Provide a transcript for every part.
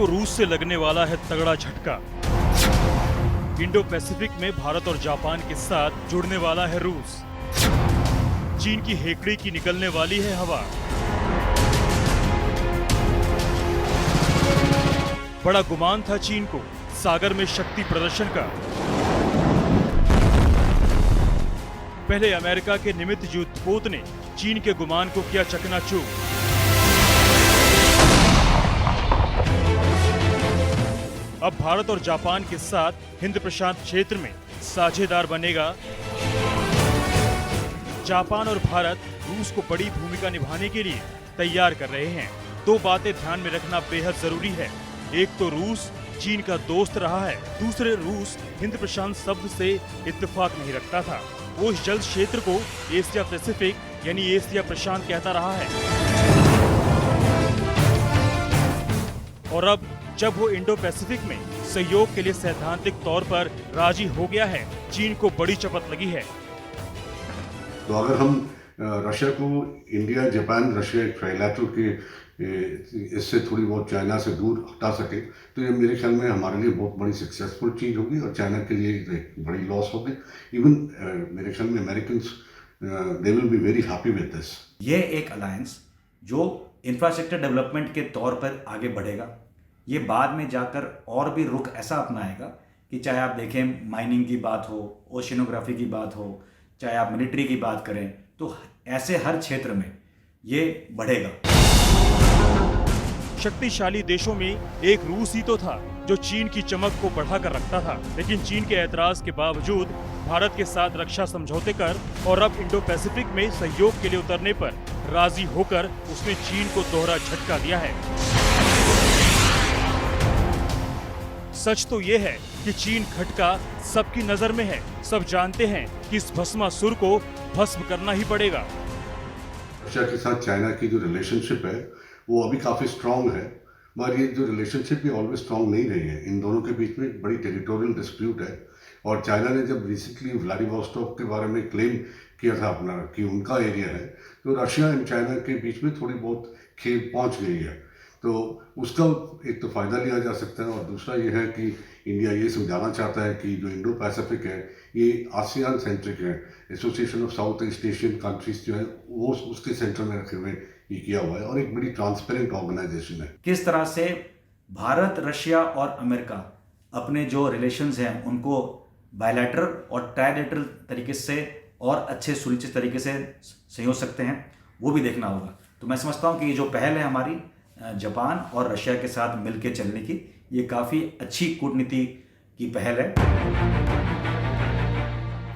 को रूस से लगने वाला है तगड़ा झटका। इंडो पैसिफिक में भारत और जापान के साथ जुड़ने वाला है रूस। चीन की हेकड़ी की निकलने वाली है हवा। बड़ा गुमान था चीन को सागर में शक्ति प्रदर्शन का। पहले अमेरिका के निमित्त युद्धपोत ने चीन के गुमान को किया चकनाचूर। अब भारत और जापान के साथ हिंद प्रशांत क्षेत्र में साझेदार बनेगा। जापान और भारत रूस को बड़ी भूमिका निभाने के लिए तैयार कर रहे हैं। दो बातें ध्यान में रखना बेहद जरूरी है। एक तो रूस चीन का दोस्त रहा है, दूसरे रूस हिंद प्रशांत शब्द से इत्तेफाक नहीं रखता था। वो इस जल क्षेत्र को एशिया पैसिफिक यानी एशिया प्रशांत कहता रहा है। और अब जब वो इंडो पैसिफिक में सहयोग के लिए सैद्धांतिक तौर पर राजी हो गया है, चीन को बड़ी चपत लगी है। तो अगर हम रशिया को इंडिया जापान रशिया ट्राइलैटरल के इससे थोड़ी बहुत चाइना से दूर हटा सके तो ये मेरे ख्याल में हमारे लिए बहुत बड़ी सक्सेसफुल चीज़ होगी और चाइना के लिए एक बड़ी लॉस होगी। इवन मेरे ख्याल में Americans they will be very happy with this. ये एक अलायंस जो इंफ्रास्ट्रक्चर डेवलपमेंट के तौर पर आगे बढ़ेगा, ये बाद में जाकर और भी रुख ऐसा अपनाएगा कि चाहे आप देखें माइनिंग की बात हो, ओशिनोग्राफी की बात हो, चाहे आप मिलिट्री की बात करें, तो ऐसे हर क्षेत्र में ये बढ़ेगा। शक्तिशाली देशों में एक रूस ही तो था जो चीन की चमक को बढ़ाकर रखता था, लेकिन चीन के ऐतराज के बावजूद भारत के साथ रक्षा समझौते कर और अब इंडो पैसिफिक में सहयोग के लिए उतरने पर राजी होकर उसने चीन को दोहरा झटका दिया है। सच तो ये है कि चीन खटका सबकी नजर में है। सब जानते हैं कि इस भस्मासुर को भस्म करना ही पड़ेगा। रशिया के साथ चाइना की जो रिलेशनशिप है वो अभी काफ़ी स्ट्रांग है, मगर ये जो रिलेशनशिप भी ऑलवेज स्ट्रांग नहीं रही है। इन दोनों के बीच में एक बड़ी टेरिटोरियल डिस्प्यूट है और चाइना ने जब रिसेंटली व्लादिवोस्टोक के बारे में क्लेम किया था अपना कि उनका एरिया है, तो रशिया एंड चाइना के बीच में थोड़ी बहुत खेल पहुंच गई है। तो उसका एक तो फ़ायदा लिया जा सकता है और दूसरा ये है कि इंडिया ये समझाना चाहता है कि जो इंडो पैसिफिक है ये आसियान सेंट्रिक है। Association of south east Asian countries जो है वो उसके सेंटर में रखे हुए ये किया हुआ है और एक बड़ी ट्रांसपेरेंट ऑर्गेनाइजेशन है। किस तरह से भारत, रशिया और अमेरिका अपने जो रिलेशंस हैं उनको बायलैटरल और ट्राइलैटरल तरीके से और अच्छे सुनिश्चित तरीके से संयोज सकते हैं, वो भी देखना होगा। तो मैं समझता हूँ कि ये जो पहल है हमारी जापान और रशिया के साथ मिलकर चलने की, ये काफ़ी अच्छी कूटनीति की पहल है।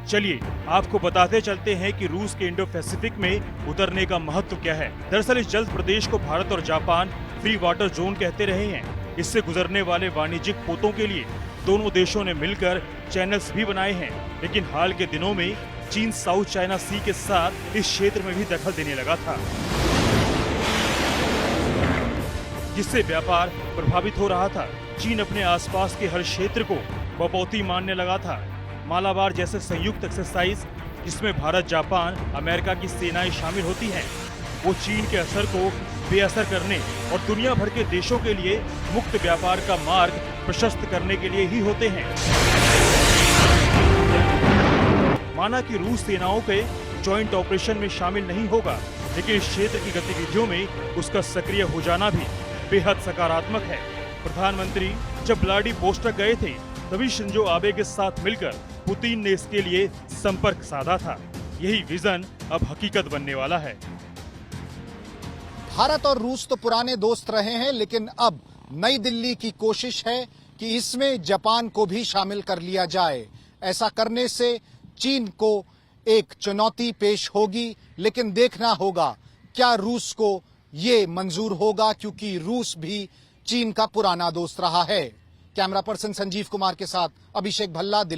चलिए आपको बताते चलते हैं कि रूस के इंडो पैसिफिक में उतरने का महत्व क्या है। दरअसल इस जल प्रदेश को भारत और जापान फ्री वाटर जोन कहते रहे हैं। इससे गुजरने वाले वाणिज्यिक पोतों के लिए दोनों देशों ने मिलकर चैनल्स भी बनाए हैं, लेकिन हाल के दिनों में चीन साउथ चाइना सी के साथ इस क्षेत्र में भी दखल देने लगा था, जिससे व्यापार प्रभावित हो रहा था। चीन अपने आसपास के हर क्षेत्र को बपौती मानने लगा था। मालाबार जैसे संयुक्त एक्सरसाइज जिसमें भारत, जापान, अमेरिका की सेनाएं शामिल होती हैं, वो चीन के असर को बेअसर करने और दुनिया भर के देशों के लिए मुक्त व्यापार का मार्ग प्रशस्त करने के लिए ही होते हैं। माना कि रूस सेनाओं के जॉइंट ऑपरेशन में शामिल नहीं होगा, लेकिन इस क्षेत्र की गतिविधियों में उसका सक्रिय हो जाना भी बेहद सकारात्मक है। प्रधानमंत्री जब व्लादिवोस्टोक गए थे तभी शिंजो आबे के साथ मिलकर पुतिन ने इसके लिए संपर्क साधा था। यही विजन अब हकीकत बनने वाला है। भारत और रूस तो पुराने दोस्त रहे हैं, लेकिन अब नई दिल्ली की कोशिश है कि इसमें जापान को भी शामिल कर लिया जाए। ऐसा करने से चीन को एक चुनौती पेश होगी, लेकिन देखना होगा क्या रूस को ये मंजूर होगा, क्योंकि रूस भी चीन का पुराना दोस्त रहा है। कैमरा पर्सन संजीव कुमार के साथ अभिषेक भल्ला, दिल्ली।